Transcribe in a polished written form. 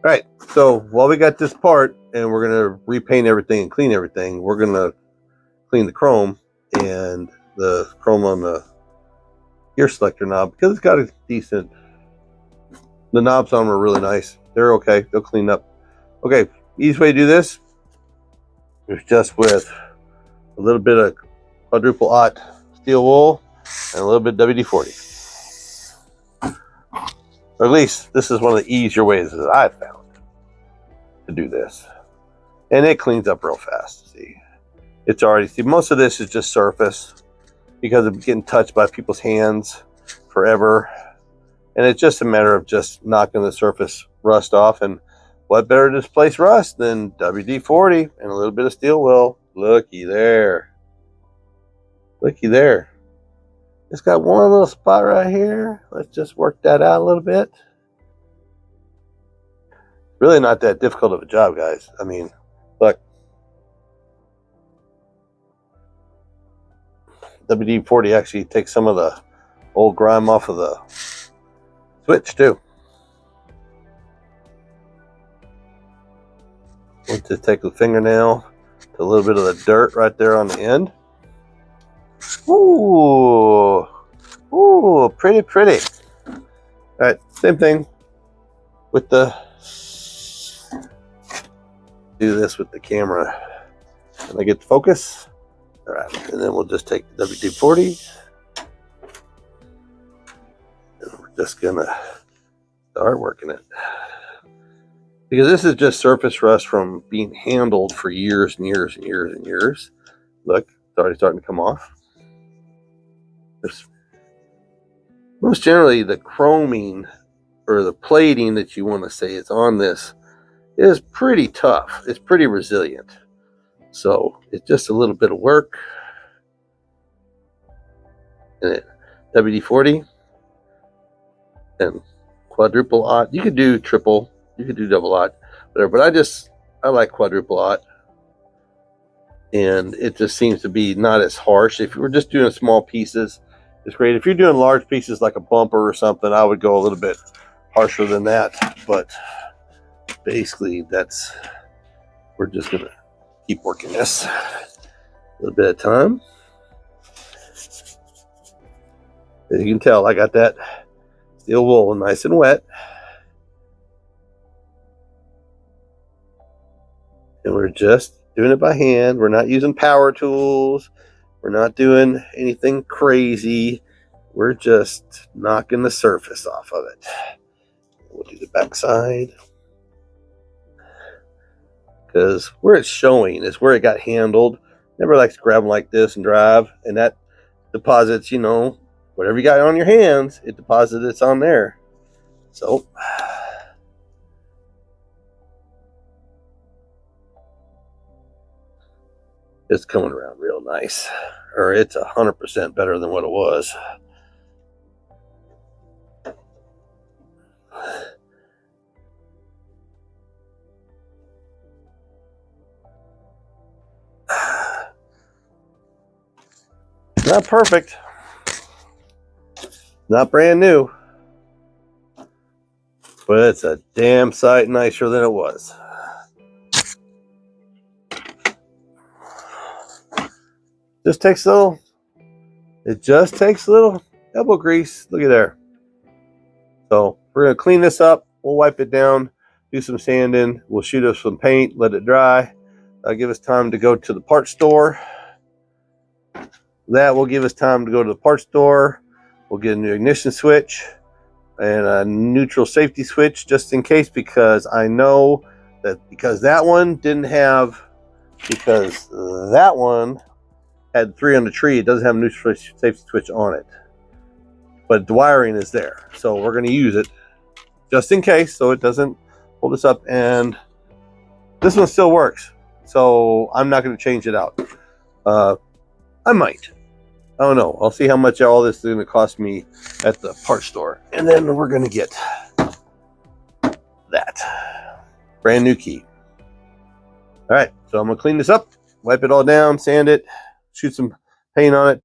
right, so while we got this part and we're gonna repaint everything and clean everything, we're gonna clean the chrome and the chrome on the gear selector knob, because it's got a decent, the knobs on them are really nice. They're okay, they'll clean up. Okay, easiest way to do this is just with a little bit of quadruple aught steel wool and a little bit of WD-40. Or at least this is one of the easier ways that I've found to do this. And it cleans up real fast. See, it's already, see, most of this is just surface because of getting touched by people's hands forever. And it's just a matter of just knocking the surface rust off. And what better to displace rust than WD-40 and a little bit of steel wool? Looky there. Looky there. It's got one little spot right here. Let's just work that out a little bit. Really not that difficult of a job, guys. I mean, look. WD-40 actually takes some of the old grime off of the switch too. Let's just take the fingernail to a little bit of the dirt right there on the end. Ooh, ooh, pretty, pretty. All right, same thing with the, do this with the camera. Can I get the focus? All right, and then we'll just take the WD-40. And we're just gonna start working it. Because this is just surface rust from being handled for years and years and years and years. Look, it's already starting to come off. Most generally, the chroming or the plating that you want to say is on this is pretty tough. It's pretty resilient. So it's just a little bit of work. And WD-40 and quadruple aught. You could do triple, you could do double aught, whatever. But I like quadruple aught. And it just seems to be not as harsh. If you were just doing small pieces, it's great. If you're doing large pieces like a bumper or something, I would go a little bit harsher than that. But basically, we're just gonna keep working this a little bit at a time. As you can tell, I got that steel wool nice and wet. And we're just doing it by hand. We're not using power tools. We're not doing anything crazy. We're just knocking the surface off of it. We'll do the back side. Because where it's showing is where it got handled. Never likes to grab them like this and drive. And that deposits, you know, whatever you got on your hands, it deposits it's on there. So it's coming around real nice, or it's 100% better than what it was. Not perfect, not brand new, but it's a damn sight nicer than it was. Just takes a little, it just takes a little elbow grease. Look at there. So we're going to clean this up. We'll wipe it down, do some sanding. We'll shoot us some paint, let it dry. That'll give us time to go to the parts store. That will give us time to go to the parts store. We'll get a new ignition switch and a neutral safety switch just in case, because I know that because that one had 3 on the tree, it doesn't have a neutral safety switch on it, but the wiring is there, so we're going to use it just in case so it doesn't hold us up. And this one still works, so I'm not going to change it out. I might, I don't know. I'll see how much all this is going to cost me at the parts store, and then we're going to get that brand new key. All right, so I'm going to clean this up, wipe it all down, sand it, shoot some paint on it,